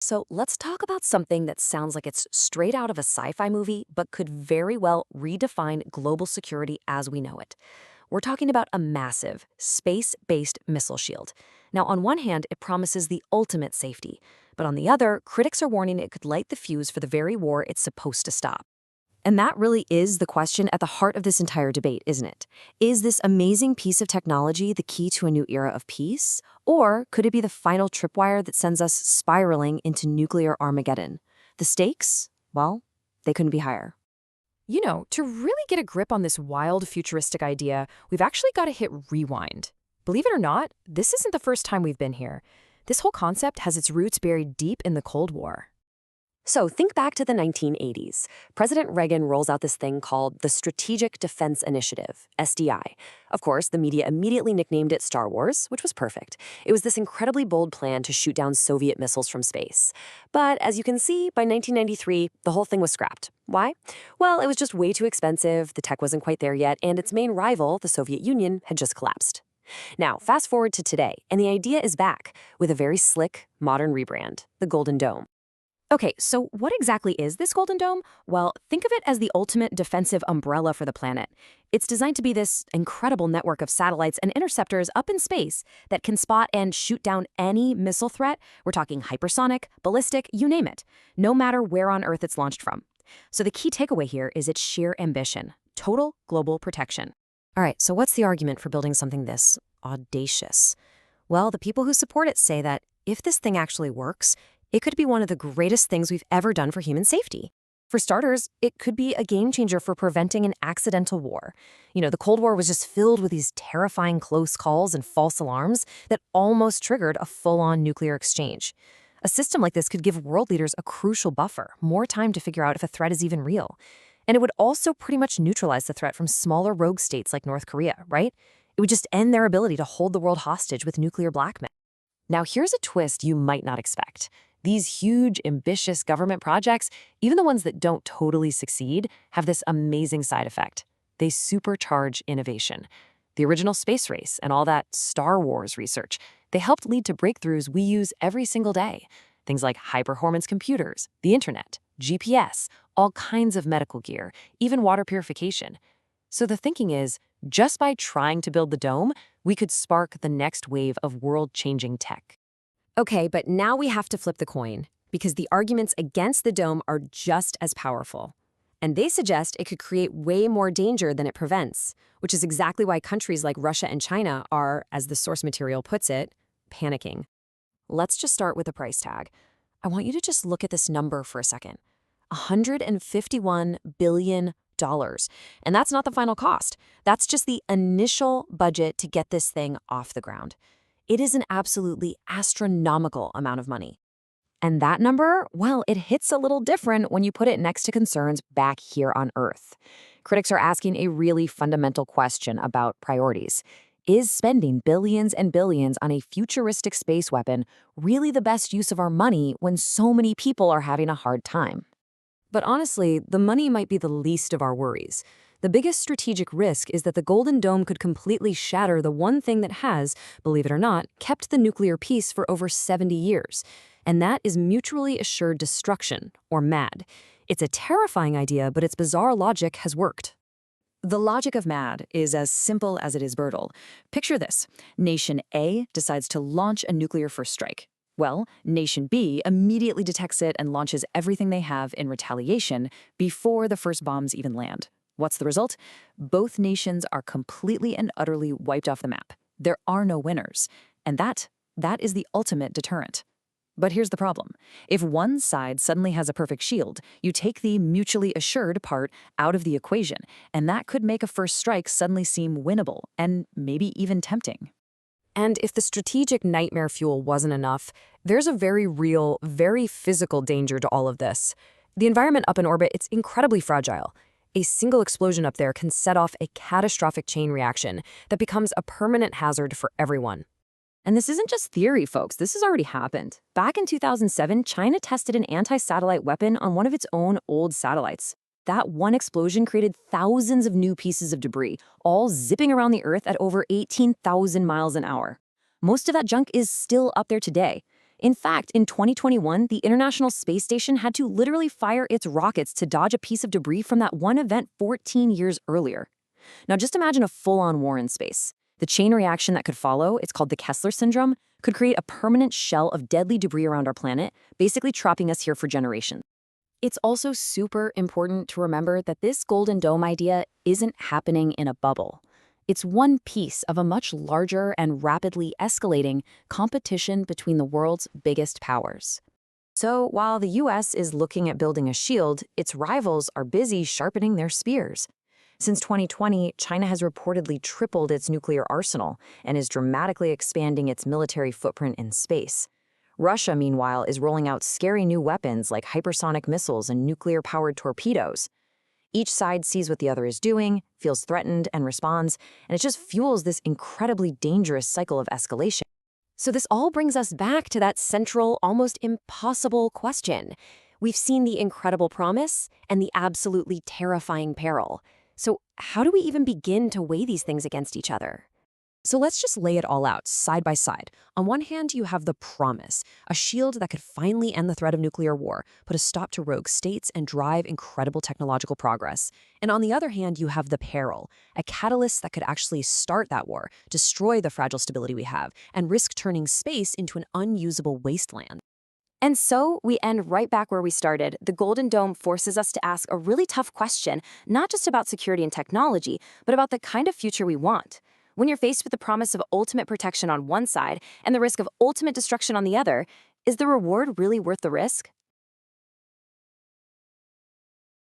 So let's talk about something that sounds like it's straight out of a sci-fi movie, but could very well redefine global security as we know it. We're talking about a massive, space-based missile shield. Now, on one hand, it promises the ultimate safety, but on the other, critics are warning it could light the fuse for the very war it's supposed to stop. And that really is the question at the heart of this entire debate, isn't it? Is this amazing piece of technology the key to a new era of peace? Or could it be the final tripwire that sends us spiraling into nuclear Armageddon? The stakes? Well, they couldn't be higher. To really get a grip on this wild futuristic idea, we've actually got to hit rewind. Believe it or not, this isn't the first time we've been here. This whole concept has its roots buried deep in the Cold War. So think back to the 1980s. President Reagan rolls out this thing called the Strategic Defense Initiative, SDI. Of course, the media immediately nicknamed it Star Wars, which was perfect. It was this incredibly bold plan to shoot down Soviet missiles from space. But as you can see, by 1993, the whole thing was scrapped. Why? Well, it was just way too expensive, the tech wasn't quite there yet, and its main rival, the Soviet Union, had just collapsed. Now, fast forward to today, and the idea is back with a very slick, modern rebrand, the Golden Dome. Okay, so what exactly is this Golden Dome? Well, think of it as the ultimate defensive umbrella for the planet. It's designed to be this incredible network of satellites and interceptors up in space that can spot and shoot down any missile threat. We're talking hypersonic, ballistic, you name it, no matter where on Earth it's launched from. So the key takeaway here is its sheer ambition, total global protection. All right, so what's the argument for building something this audacious? Well, the people who support it say that if this thing actually works, it could be one of the greatest things we've ever done for human safety. For starters, it could be a game changer for preventing an accidental war. The Cold War was just filled with these terrifying close calls and false alarms that almost triggered a full-on nuclear exchange. A system like this could give world leaders a crucial buffer, more time to figure out if a threat is even real. And it would also pretty much neutralize the threat from smaller rogue states like North Korea, right? It would just end their ability to hold the world hostage with nuclear blackmail. Now, here's a twist you might not expect. These huge, ambitious government projects, even the ones that don't totally succeed, have this amazing side effect. They supercharge innovation. The original space race and all that Star Wars research, they helped lead to breakthroughs we use every single day. Things like high-performance computers, the internet, GPS, all kinds of medical gear, even water purification. So the thinking is, just by trying to build the dome, we could spark the next wave of world-changing tech. Okay, but now we have to flip the coin, because the arguments against the dome are just as powerful. And they suggest it could create way more danger than it prevents, which is exactly why countries like Russia and China are, as the source material puts it, panicking. Let's just start with the price tag. I want you to just look at this number for a second. $151 billion. And that's not the final cost. That's just the initial budget to get this thing off the ground. It is an absolutely astronomical amount of money. And that number, well, it hits a little different when you put it next to concerns back here on Earth. Critics are asking a really fundamental question about priorities. Is spending billions and billions on a futuristic space weapon really the best use of our money when so many people are having a hard time? But honestly, the money might be the least of our worries. The biggest strategic risk is that the Golden Dome could completely shatter the one thing that has, believe it or not, kept the nuclear peace for over 70 years. And that is mutually assured destruction, or MAD. It's a terrifying idea, but its bizarre logic has worked. The logic of MAD is as simple as it is brutal. Picture this. Nation A decides to launch a nuclear first strike. Well, Nation B immediately detects it and launches everything they have in retaliation before the first bombs even land. What's the result? Both nations are completely and utterly wiped off the map. There are no winners. And that is the ultimate deterrent. But here's the problem. If one side suddenly has a perfect shield, you take the mutually assured part out of the equation, and that could make a first strike suddenly seem winnable and maybe even tempting. And if the strategic nightmare fuel wasn't enough, there's a very real, very physical danger to all of this. The environment up in orbit, it's incredibly fragile. A single explosion up there can set off a catastrophic chain reaction that becomes a permanent hazard for everyone. And this isn't just theory, folks. This has already happened. Back in 2007, China tested an anti-satellite weapon on one of its own old satellites. That one explosion created thousands of new pieces of debris, all zipping around the Earth at over 18,000 miles an hour. Most of that junk is still up there today. In fact, in 2021, the International Space Station had to literally fire its rockets to dodge a piece of debris from that one event 14 years earlier. Now, just imagine a full-on war in space. The chain reaction that could follow, it's called the Kessler syndrome, could create a permanent shell of deadly debris around our planet, basically trapping us here for generations. It's also super important to remember that this Golden Dome idea isn't happening in a bubble. It's one piece of a much larger and rapidly escalating competition between the world's biggest powers. So while the US is looking at building a shield, its rivals are busy sharpening their spears. Since 2020, China has reportedly tripled its nuclear arsenal and is dramatically expanding its military footprint in space. Russia, meanwhile, is rolling out scary new weapons like hypersonic missiles and nuclear-powered torpedoes. Each side sees what the other is doing, feels threatened, and responds, and it just fuels this incredibly dangerous cycle of escalation. So this all brings us back to that central, almost impossible question. We've seen the incredible promise and the absolutely terrifying peril. So how do we even begin to weigh these things against each other? So let's just lay it all out, side by side. On one hand, you have the promise, a shield that could finally end the threat of nuclear war, put a stop to rogue states, and drive incredible technological progress. And on the other hand, you have the peril, a catalyst that could actually start that war, destroy the fragile stability we have, and risk turning space into an unusable wasteland. And so we end right back where we started. The Golden Dome forces us to ask a really tough question, not just about security and technology, but about the kind of future we want. When you're faced with the promise of ultimate protection on one side and the risk of ultimate destruction on the other, is the reward really worth the risk?